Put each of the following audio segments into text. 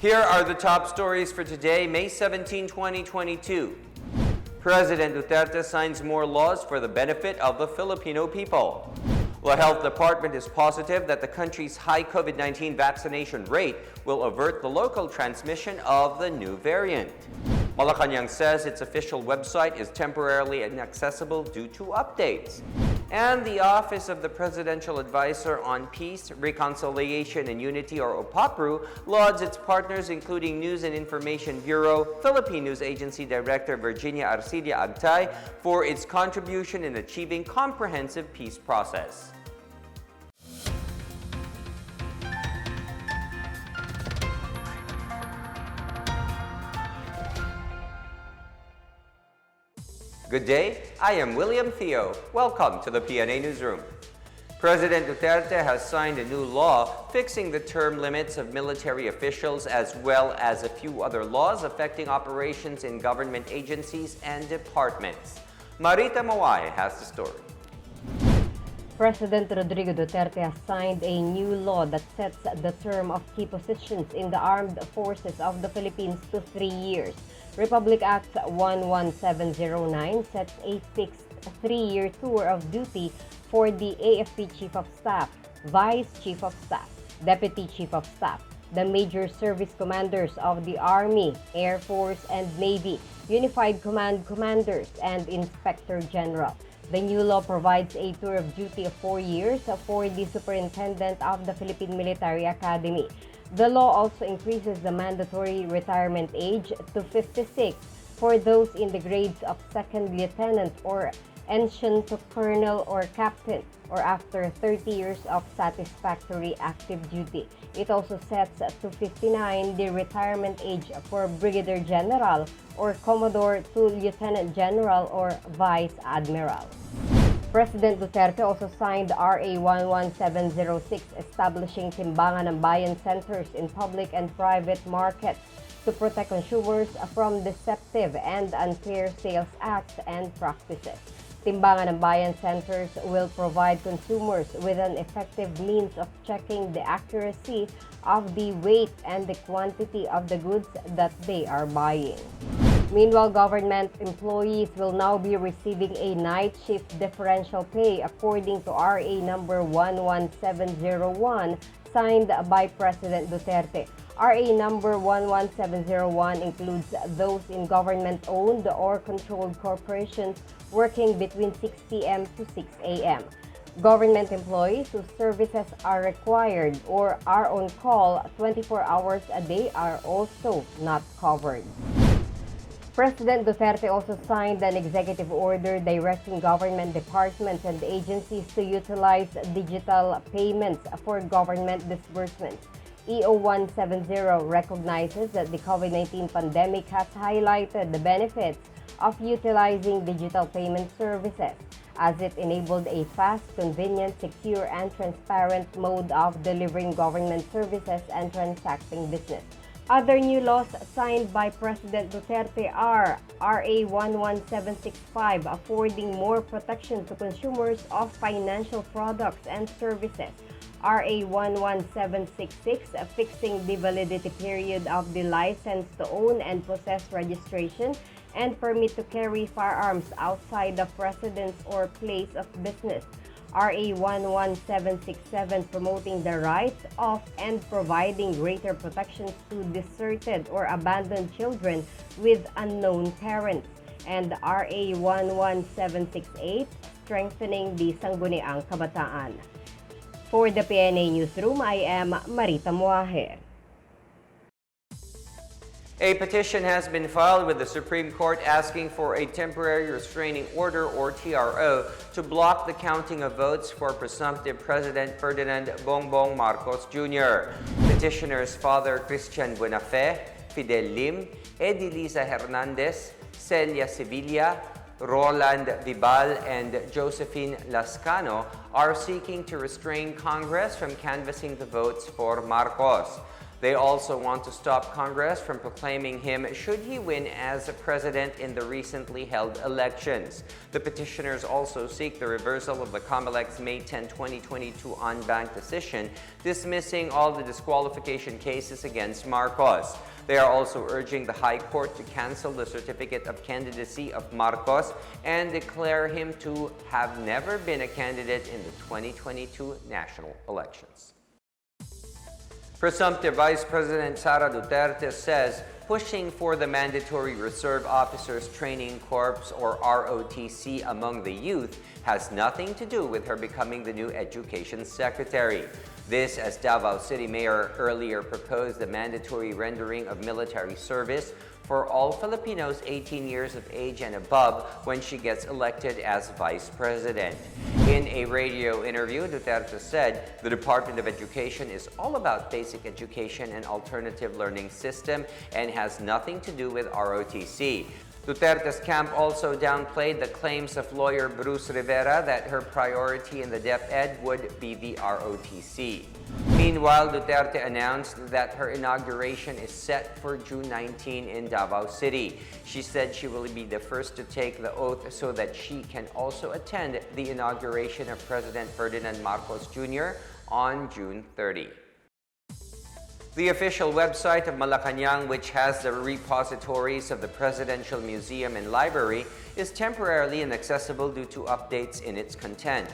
Here are the top stories for today, May 17, 2022. President Duterte signs more laws for the benefit of the Filipino people. The Health Department is positive that the country's high COVID-19 vaccination rate will avert the local transmission of the new variant. Malacanang says its official website is temporarily inaccessible due to updates. And the Office of the Presidential Advisor on Peace, Reconciliation and Unity, or OPAPRU, lauds its partners including News and Information Bureau, Philippine News Agency Director Virginia Arcilia Agtay for its contribution in achieving comprehensive peace process. Good day, I am William Theo. Welcome to the PNA Newsroom. President Duterte has signed a new law fixing the term limits of military officials as well as a few other laws affecting operations in government agencies and departments. Marita Mawai has the story. President Rodrigo Duterte has signed a new law that sets the term of key positions in the armed forces of the Philippines to 3 years. Republic Act 11709 sets a fixed 3-year tour of duty for the AFP Chief of Staff, Vice Chief of Staff, Deputy Chief of Staff, the major service commanders of the Army, Air Force, and Navy, Unified Command Commanders, and Inspector General. The new law provides a tour of duty of 4 years for the Superintendent of the Philippine Military Academy. The law also increases the mandatory retirement age to 56 for those in the grades of second lieutenant or ensign to colonel or captain, or after 30 years of satisfactory active duty. It also sets to 59 the retirement age for brigadier general or commodore to lieutenant general or vice admiral. President Duterte also signed RA 11706 establishing Timbangan ng Bayan centers in public and private markets to protect consumers from deceptive and unfair sales acts and practices. Timbangan ng Bayan centers will provide consumers with an effective means of checking the accuracy of the weight and the quantity of the goods that they are buying. Meanwhile, government employees will now be receiving a night shift differential pay according to RA number 11701 signed by President Duterte. RA number 11701 includes those in government-owned or controlled corporations working between 6 p.m. to 6 a.m. Government employees whose services are required or are on call 24 hours a day are also not covered. President Duterte also signed an executive order directing government departments and agencies to utilize digital payments for government disbursements. EO 170 recognizes that the COVID-19 pandemic has highlighted the benefits of utilizing digital payment services, as it enabled a fast, convenient, secure, and transparent mode of delivering government services and transacting business. Other new laws signed by President Duterte are RA 11765 affording more protection to consumers of financial products and services, RA 11766 fixing the validity period of the license to own and possess registration and permit to carry firearms outside the residence or place of business, RA 11767 promoting the rights of and providing greater protections to deserted or abandoned children with unknown parents, and RA 11768 strengthening the sangguniang kabataan. For the PNA Newsroom, I am Marita Muaje. A petition has been filed with the Supreme Court asking for a temporary restraining order or TRO to block the counting of votes for presumptive President Ferdinand Bongbong Marcos Jr. Petitioners Father Christian Buenafe, Fidel Lim, Edilisa Hernandez, Celia Sevilla, Roland Vibal, and Josephine Lascano are seeking to restrain Congress from canvassing the votes for Marcos. They also want to stop Congress from proclaiming him should he win as president in the recently held elections. The petitioners also seek the reversal of the COMELEC's May 10, 2022 en-banc decision dismissing all the disqualification cases against Marcos. They are also urging the High Court to cancel the certificate of candidacy of Marcos and declare him to have never been a candidate in the 2022 national elections. Presumptive Vice President Sara Duterte says pushing for the Mandatory Reserve Officers Training Corps, or ROTC, among the youth has nothing to do with her becoming the new Education Secretary. This as Davao City Mayor earlier proposed the mandatory rendering of military service for all Filipinos 18 years of age and above when she gets elected as Vice President. In a radio interview, Duterte said the Department of Education is all about basic education and alternative learning system and has nothing to do with ROTC. Duterte's camp also downplayed the claims of lawyer Bruce Rivera that her priority in the DepEd would be the ROTC. Meanwhile, Duterte announced that her inauguration is set for June 19 in Davao City. She said she will be the first to take the oath so that she can also attend the inauguration of President Ferdinand Marcos Jr. on June 30. The official website of Malacanang, which has the repositories of the Presidential Museum and Library, is temporarily inaccessible due to updates in its content.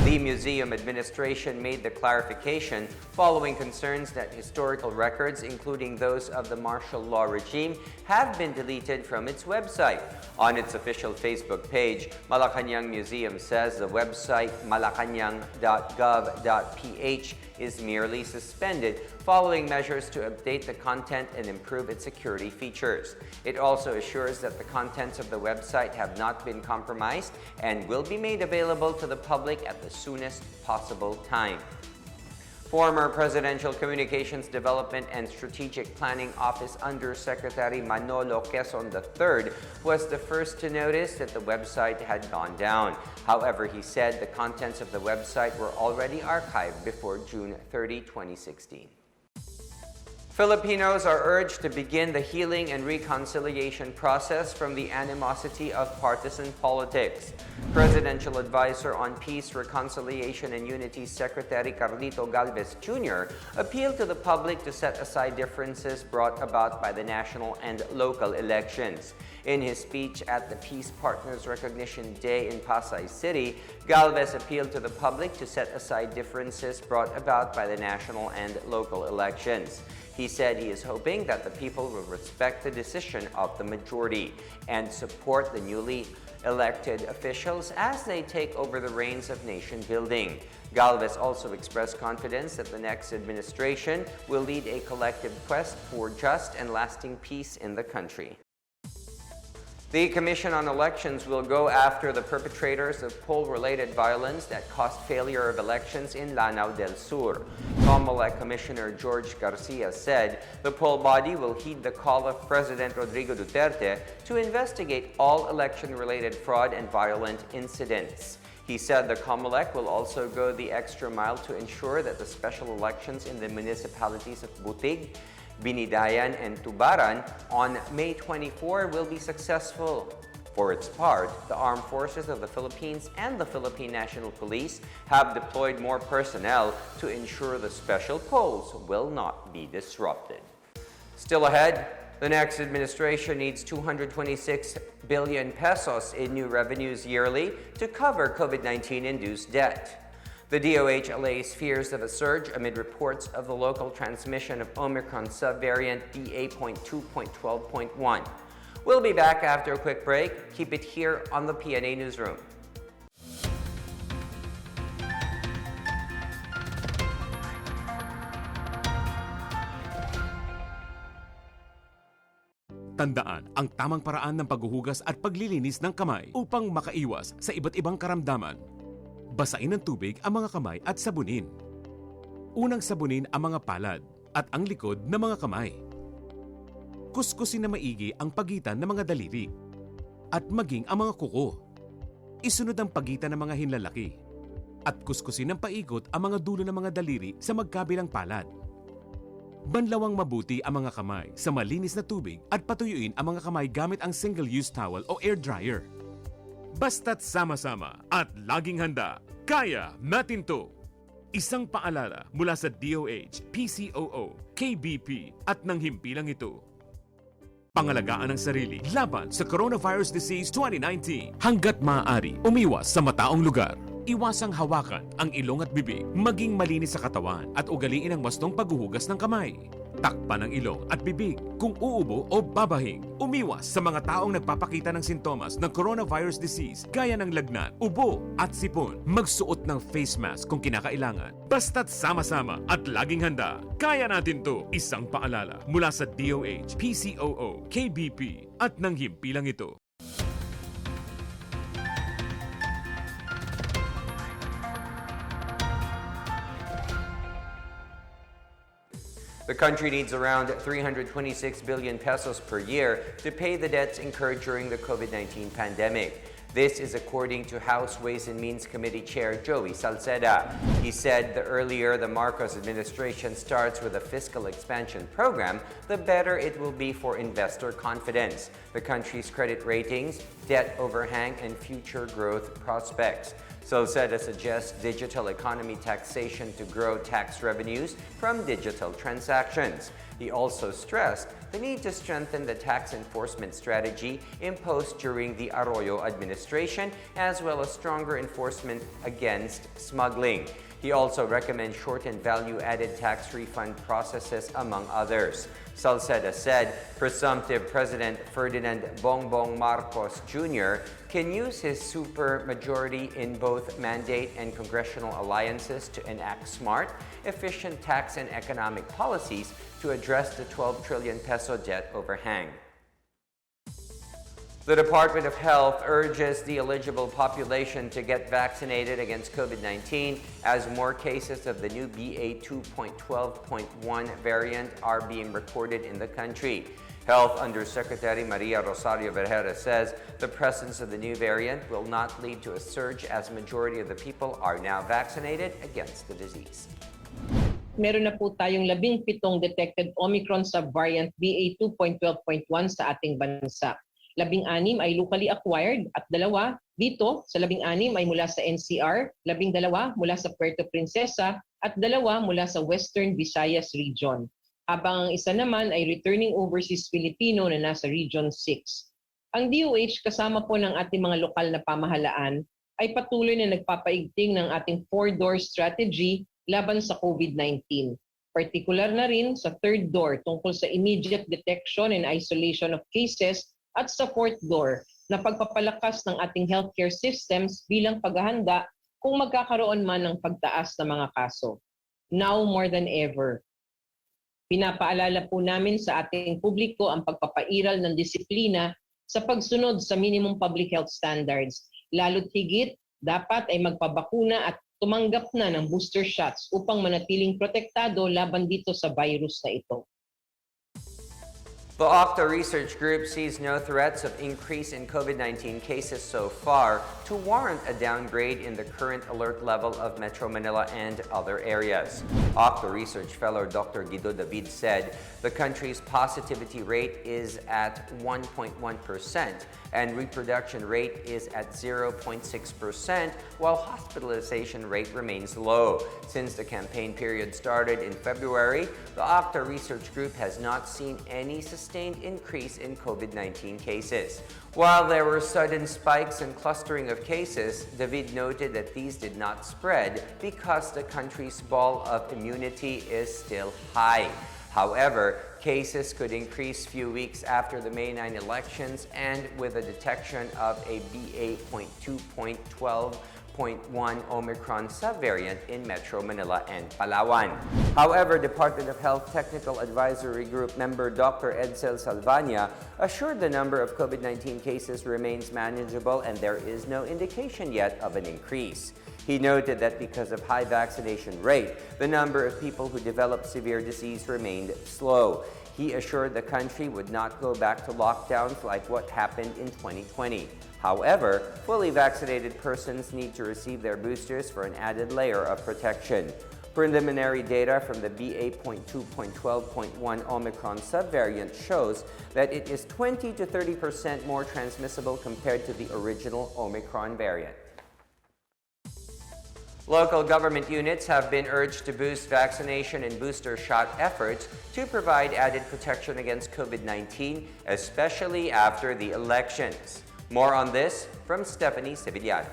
The museum administration made the clarification following concerns that historical records, including those of the martial law regime, have been deleted from its website. On its official Facebook page, Malacanang Museum says the website malacanang.gov.ph is merely suspended following measures to update the content and improve its security features. It also assures that the contents of the website have not been compromised and will be made available to the public at the soonest possible time. Former Presidential Communications Development and Strategic Planning Office Undersecretary Manolo Quezon III was the first to notice that the website had gone down. However, he said the contents of the website were already archived before June 30, 2016. Filipinos are urged to begin the healing and reconciliation process from the animosity of partisan politics. Presidential Advisor on Peace, Reconciliation and Unity Secretary Carlito Galvez Jr. appealed to the public to set aside differences brought about by the national and local elections. In his speech at the Peace Partners Recognition Day in Pasay City, Galvez appealed to the public to set aside differences brought about by the national and local elections. He said he is hoping that the people will respect the decision of the majority and support the newly elected officials as they take over the reins of nation building. Galvez also expressed confidence that the next administration will lead a collective quest for just and lasting peace in the country. The Commission on Elections will go after the perpetrators of poll-related violence that caused failure of elections in Lanao del Sur. COMELEC Commissioner George Garcia said the poll body will heed the call of President Rodrigo Duterte to investigate all election-related fraud and violent incidents. He said the COMELEC will also go the extra mile to ensure that the special elections in the municipalities of Butig, Binidayan and Tubaran on May 24 will be successful. For its part, the Armed Forces of the Philippines and the Philippine National Police have deployed more personnel to ensure the special polls will not be disrupted. Still ahead, the next administration needs 226 billion pesos in new revenues yearly to cover COVID-19-induced debt. The DOH allays fears of a surge amid reports of the local transmission of Omicron subvariant BA.2.12.1. We'll be back after a quick break. Keep it here on the PNA Newsroom. Tandaan ang tamang paraan ng paghuhugas at paglilinis ng kamay upang makaiwas sa iba't ibang karamdaman. Basain ng tubig ang mga kamay at sabunin. Unang sabunin ang mga palad at ang likod ng mga kamay. Kuskusin na maigi ang pagitan ng mga daliri at maging ang mga kuko. Isunod ang pagitan ng mga hinlalaki at kuskusin ng paikot ang mga dulo ng mga daliri sa magkabilang palad. Banlawang mabuti ang mga kamay sa malinis na tubig at patuyuin ang mga kamay gamit ang single-use towel o air dryer. Basta't sama-sama at laging handa, kaya natin to! Isang paalala mula sa DOH, PCOO, KBP at ng himpilang ito. Pangalagaan ang sarili laban sa Coronavirus Disease 2019. Hanggat maaari, umiwas sa mataong lugar. Iwasang hawakan ang ilong at bibig, maging malinis sa katawan at ugaliin ang wastong paghuhugas ng kamay. Takpan ang ilong at bibig kung uubo o babahing. Umiwas sa mga taong nagpapakita ng sintomas ng coronavirus disease gaya ng lagnat, ubo at sipon. Magsuot ng face mask kung kinakailangan. Basta't sama-sama at laging handa. Kaya natin to! Isang paalala mula sa DOH, PCOO, KBP at ng himpilang ito. The country needs around 326 billion pesos per year to pay the debts incurred during the COVID-19 pandemic. This is according to House Ways and Means Committee Chair Joey Salceda. He said the earlier the Marcos administration starts with a fiscal expansion program, the better it will be for investor confidence, the country's credit ratings, debt overhang, and future growth prospects. Salceda suggests digital economy taxation to grow tax revenues from digital transactions. He also stressed the need to strengthen the tax enforcement strategy imposed during the Arroyo administration, as well as stronger enforcement against smuggling. He also recommends shortened value-added tax refund processes, among others. Salceda said presumptive President Ferdinand Bongbong Marcos Jr. can use his supermajority in both mandate and congressional alliances to enact smart, efficient tax and economic policies to address the 12 trillion peso debt overhang. The Department of Health urges the eligible population to get vaccinated against COVID-19 as more cases of the new BA.2.12.1 variant are being recorded in the country. Health Undersecretary Maria Rosario Vergara says the presence of the new variant will not lead to a surge as majority of the people are now vaccinated against the disease. Meron na po tayong 17 detected Omicron subvariant BA.2.12.1 sa ating bansa. 16 ay locally acquired at 2 dito sa 16 ay mula sa NCR, 12 mula sa Puerto Princesa at 2 mula sa Western Visayas region. Habang ang isa naman ay returning overseas Filipino na nasa Region 6. Ang DOH kasama po ng ating mga lokal na pamahalaan ay patuloy na nagpapaigting ng ating 4-door strategy laban sa COVID-19. Partikular na rin sa 3rd door tungkol sa immediate detection and isolation of cases at sa 4th door na pagpapalakas ng ating healthcare systems bilang paghahanda kung magkakaroon man ng pagtaas ng mga kaso. Now more than ever, pinapaalala po namin sa ating publiko ang pagpapairal ng disiplina sa pagsunod sa minimum public health standards. Lalo't higit, dapat ay magpabakuna at tumanggap na ng booster shots upang manatiling protektado laban dito sa virus na ito. The Octa Research Group sees no threats of increase in COVID-19 cases so far to warrant a downgrade in the current alert level of Metro Manila and other areas. Octa Research Fellow Dr. Guido David said the country's positivity rate is at 1.1% and reproduction rate is at 0.6%, while hospitalization rate remains low. Since the campaign period started in February, the Octa Research Group has not seen any sustained increase in COVID-19 cases. While there were sudden spikes and clustering of cases, David noted that these did not spread because the country's ball of immunity is still high. However, cases could increase few weeks after the May 9 elections and with the detection of a BA.2.12.1 Omicron subvariant in Metro Manila and Palawan. However, Department of Health Technical Advisory Group member Dr. Edsel Salvania assured the number of COVID-19 cases remains manageable and there is no indication yet of an increase. He noted that because of high vaccination rate, the number of people who developed severe disease remained slow. He assured the country would not go back to lockdowns like what happened in 2020. However, fully vaccinated persons need to receive their boosters for an added layer of protection. Preliminary data from the BA.2.12.1 Omicron subvariant shows that it is 20 to 30% more transmissible compared to the original Omicron variant. Local government units have been urged to boost vaccination and booster shot efforts to provide added protection against COVID-19, especially after the elections. More on this from Stephanie Sevillano.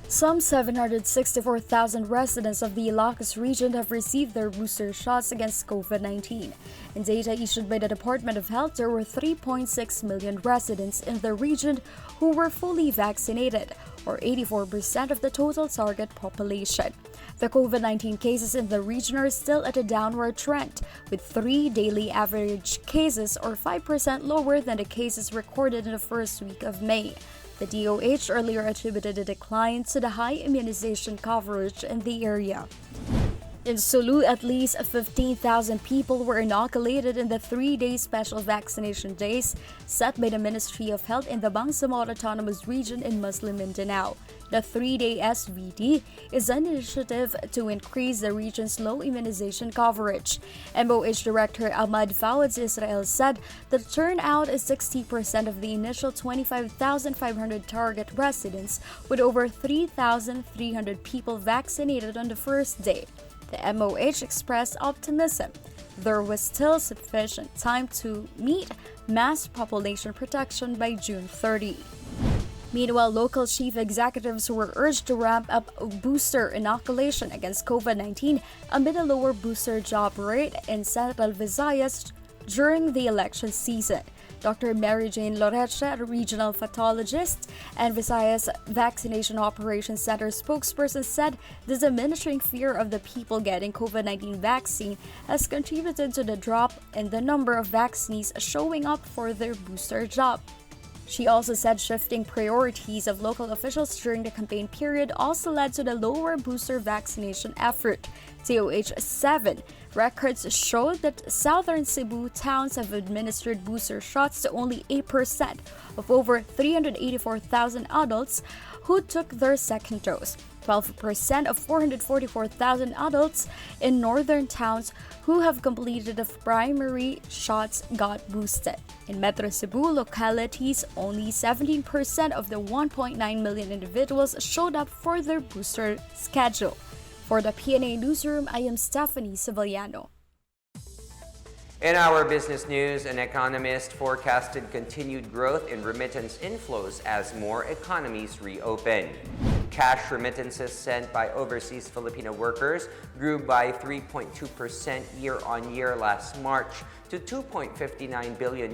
Some 764,000 residents of the Ilocos region have received their booster shots against COVID-19. In data issued by the Department of Health, there were 3.6 million residents in the region who were fully vaccinated, or 84% of the total target population. The COVID-19 cases in the region are still at a downward trend, with 3 daily average cases, or 5% lower than the cases recorded in the first week of May. The DOH earlier attributed the decline to the high immunization coverage in the area. In Sulu, at least 15,000 people were inoculated in the 3-day special vaccination days set by the Ministry of Health in the Bangsamoro Autonomous Region in Muslim Mindanao. The 3-day SVD is an initiative to increase the region's low immunization coverage. MOH Director Ahmad Fawad Israel said the turnout is 60% of the initial 25,500 target residents, with over 3,300 people vaccinated on the first day. The MOH expressed optimism. There was still sufficient time to meet mass population protection by June 30. Meanwhile, local chief executives were urged to ramp up booster inoculation against COVID-19 amid a lower booster job rate in Central Visayas during the election season. Dr. Mary Jane Loreche, a regional pathologist and Visayas Vaccination Operations Center spokesperson, said the diminishing fear of the people getting COVID-19 vaccine has contributed to the drop in the number of vaccinees showing up for their booster job. She also said shifting priorities of local officials during the campaign period also led to the lower booster vaccination effort. DOH-7 records showed that southern Cebu towns have administered booster shots to only 8% of over 384,000 adults who took their second dose. 12% of 444,000 adults in northern towns who have completed the primary shots got boosted. In Metro Cebu localities, only 17% of the 1.9 million individuals showed up for their booster schedule. For the PNA Newsroom, I am Stephanie Sevillano. In our business news, an economist forecasted continued growth in remittance inflows as more economies reopen. Cash remittances sent by overseas Filipino workers grew by 3.2% year-on-year last March to $2.59 billion,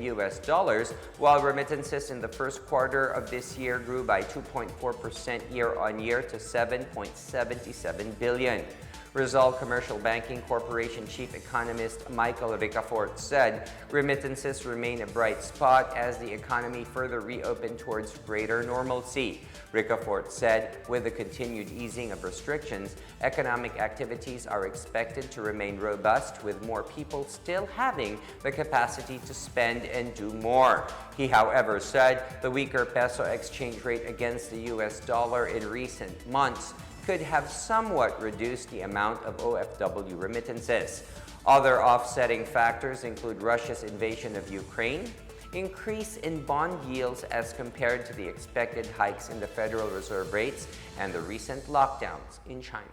while remittances in the first quarter of this year grew by 2.4% year-on-year to $7.77 billion. Rizal Commercial Banking Corporation Chief Economist Michael Ricafort said remittances remain a bright spot as the economy further reopened towards greater normalcy. Ricafort said with the continued easing of restrictions, economic activities are expected to remain robust, with more people still having the capacity to spend and do more. He, however, said the weaker peso exchange rate against the US dollar in recent months could have somewhat reduced the amount of OFW remittances. Other offsetting factors include Russia's invasion of Ukraine, increase in bond yields as compared to the expected hikes in the Federal Reserve rates, and the recent lockdowns in China.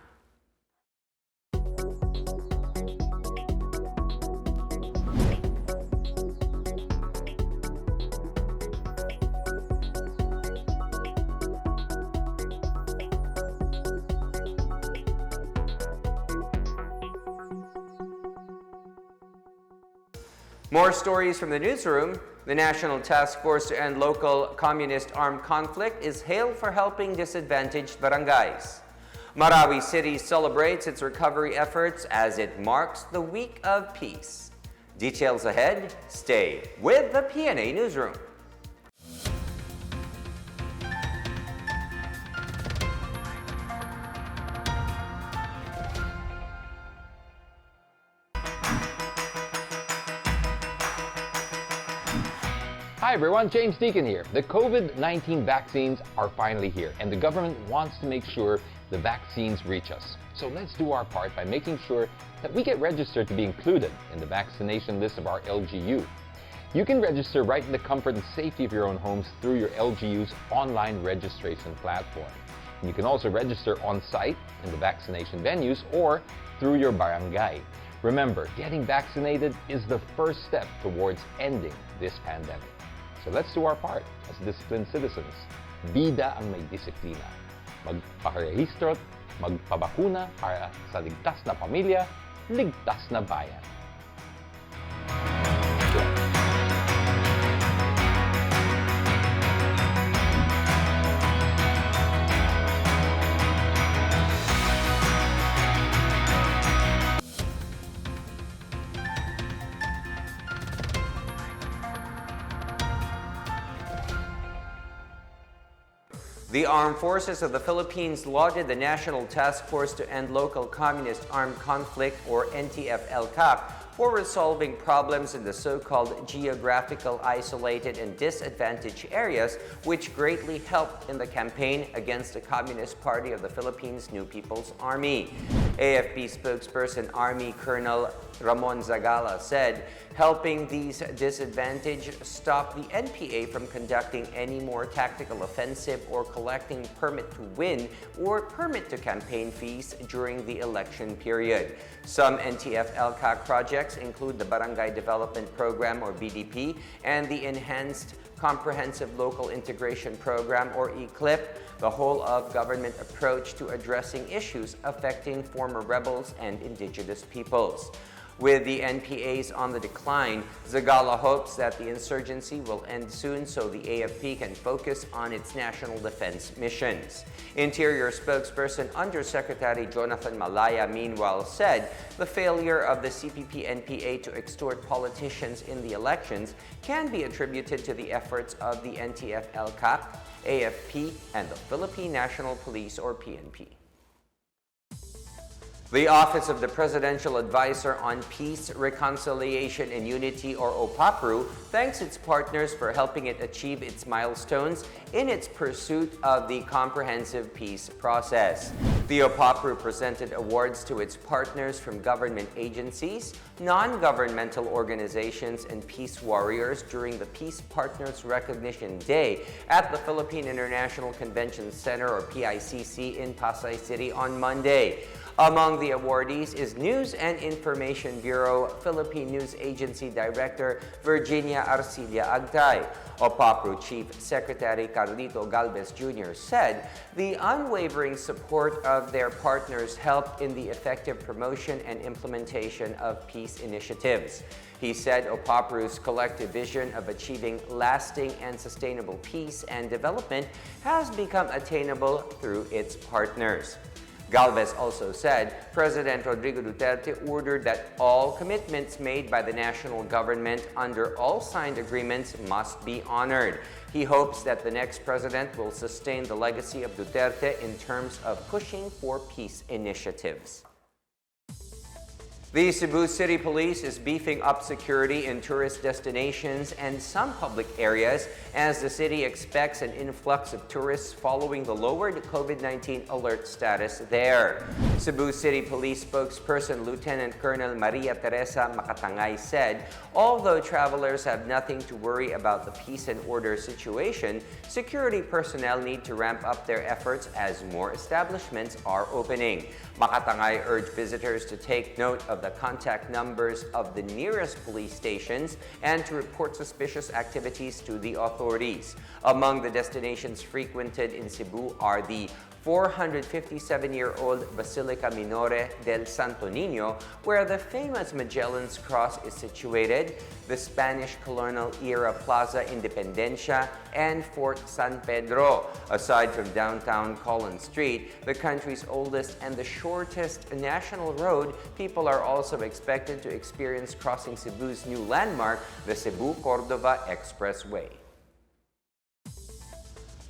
More stories from the newsroom. The National Task Force to End Local Communist Armed Conflict is hailed for helping disadvantaged barangays. Marawi City celebrates its recovery efforts as it marks the Week of Peace. Details ahead. Stay with the PNA Newsroom. Hi everyone, James Deacon here. The COVID-19 vaccines are finally here, and the government wants to make sure the vaccines reach us. So let's do our part by making sure that we get registered to be included in the vaccination list of our LGU. You can register right in the comfort and safety of your own homes through your LGU's online registration platform. And you can also register on-site in the vaccination venues or through your barangay. Remember, getting vaccinated is the first step towards ending this pandemic. So let's do our part as disciplined citizens. Bida ang may disiplina. Magpakarehistro, magpabakuna para sa ligtas na pamilya, ligtas na bayan. The Armed Forces of the Philippines lauded the National Task Force to End Local Communist Armed Conflict, or NTF-LCAC, for resolving problems in the so-called geographical isolated and disadvantaged areas, which greatly helped in the campaign against the Communist Party of the Philippines New People's Army. AFP spokesperson Army Colonel Ramon Zagala said, helping these disadvantaged stop the NPA from conducting any more tactical offensive or collecting permit to win or permit to campaign fees during the election period. Some NTF-LCAC projects include the Barangay Development Program, or BDP, and the Enhanced Comprehensive Local Integration Program, or ECLIP, the whole-of-government approach to addressing issues affecting former rebels and indigenous peoples. With the NPAs on the decline, Zagala hopes that the insurgency will end soon so the AFP can focus on its national defense missions. Interior spokesperson Undersecretary Jonathan Malaya, meanwhile, said the failure of the CPP-NPA to extort politicians in the elections can be attributed to the efforts of the NTF-LCAC, AFP, and the Philippine National Police, or PNP. The Office of the Presidential Advisor on Peace, Reconciliation, and Unity, or OPAPRU, thanks its partners for helping it achieve its milestones in its pursuit of the comprehensive peace process. The OPAPRU presented awards to its partners from government agencies, non-governmental organizations, and peace warriors during the Peace Partners Recognition Day at the Philippine International Convention Center, or PICC, in Pasay City on Monday. Among the awardees is News and Information Bureau Philippine News Agency Director Virginia Arcilia Agtay. OPAPRU Chief Secretary Carlito Galvez Jr. said the unwavering support of their partners helped in the effective promotion and implementation of peace initiatives. He said OPAPRU's collective vision of achieving lasting and sustainable peace and development has become attainable through its partners. Galvez also said President Rodrigo Duterte ordered that all commitments made by the national government under all signed agreements must be honored. He hopes that the next president will sustain the legacy of Duterte in terms of pushing for peace initiatives. The Cebu City Police is beefing up security in tourist destinations and some public areas as the city expects an influx of tourists following the lowered COVID-19 alert status there. Cebu City Police spokesperson Lieutenant Colonel Maria Teresa Makatangay said, although travelers have nothing to worry about the peace and order situation, security personnel need to ramp up their efforts as more establishments are opening. Makatangay urged visitors to take note of the contact numbers of the nearest police stations and to report suspicious activities to the authorities. Among the destinations frequented in Cebu are the 457-year-old Basilica Minore del Santo Niño, where the famous Magellan's Cross is situated, the Spanish colonial-era Plaza Independencia, and Fort San Pedro. Aside from downtown Collins Street, the country's oldest and the shortest national road, people are also expected to experience crossing Cebu's new landmark, the Cebu-Cordova Expressway.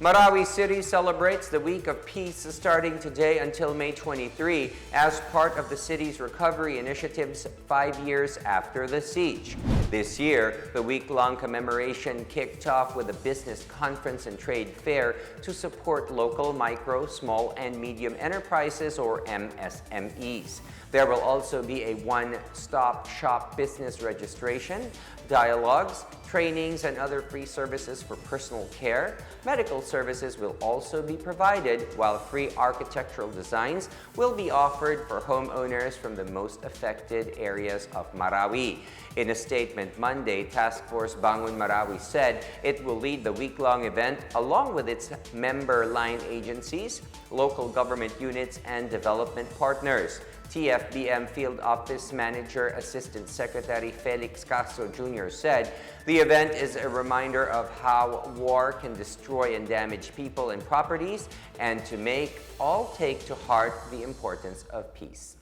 Marawi City celebrates the Week of Peace starting today until May 23 as part of the city's recovery initiatives 5 years after the siege. This year, the week-long commemoration kicked off with a business conference and trade fair to support local micro, small, and medium enterprises, or MSMEs. There will also be a one-stop shop business registration, dialogues, trainings, and other free services for personal care. Medical services will also be provided, while free architectural designs will be offered for homeowners from the most affected areas of Marawi. In a statement Monday, Task Force Bangon Marawi said it will lead the week-long event along with its member line agencies, local government units, and development partners. TFBM Field Office Manager Assistant Secretary Felix Castro Jr. said the event is a reminder of how war can destroy and damage people and properties, and to make all take to heart the importance of peace.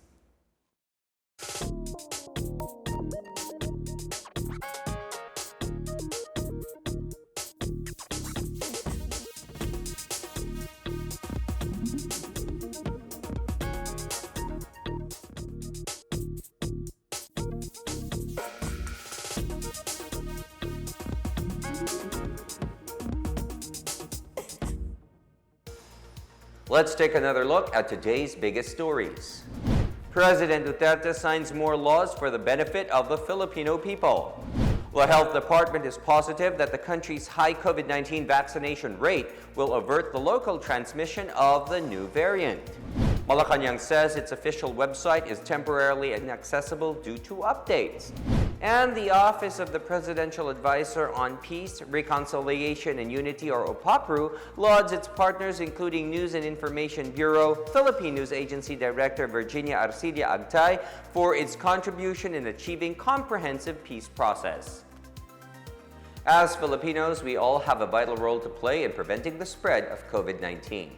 Let's take another look at today's biggest stories. President Duterte signs more laws for the benefit of the Filipino people. The Health Department is positive that the country's high COVID-19 vaccination rate will avert the local transmission of the new variant. Malacanang says its official website is temporarily inaccessible due to updates. And the Office of the Presidential Advisor on Peace, Reconciliation and Unity, or OPAPRU, lauds its partners including News and Information Bureau, Philippine News Agency Director Virginia Arcilia Agtay, for its contribution in achieving comprehensive peace process. As Filipinos, we all have a vital role to play in preventing the spread of COVID-19.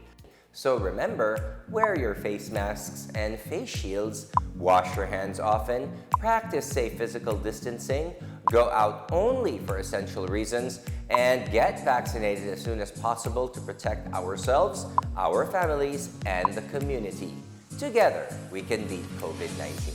So remember, wear your face masks and face shields, wash your hands often, practice safe physical distancing, go out only for essential reasons, and get vaccinated as soon as possible to protect ourselves, our families, and the community. Together, we can beat COVID-19.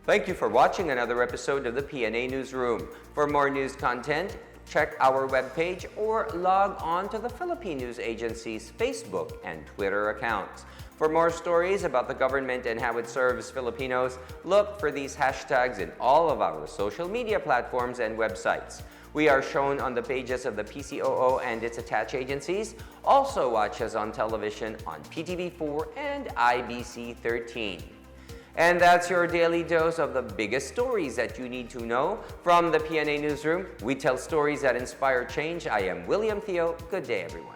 Thank you for watching another episode of the PNA Newsroom. For more news content, check our webpage or log on to the Philippine News Agency's Facebook and Twitter accounts. For more stories about the government and how it serves Filipinos, look for these hashtags in all of our social media platforms and websites. We are shown on the pages of the PCOO and its attached agencies. Also watch us on television on PTV4 and IBC 13. And that's your daily dose of the biggest stories that you need to know. From the PNA Newsroom, we tell stories that inspire change. I am William Theo. Good day, everyone.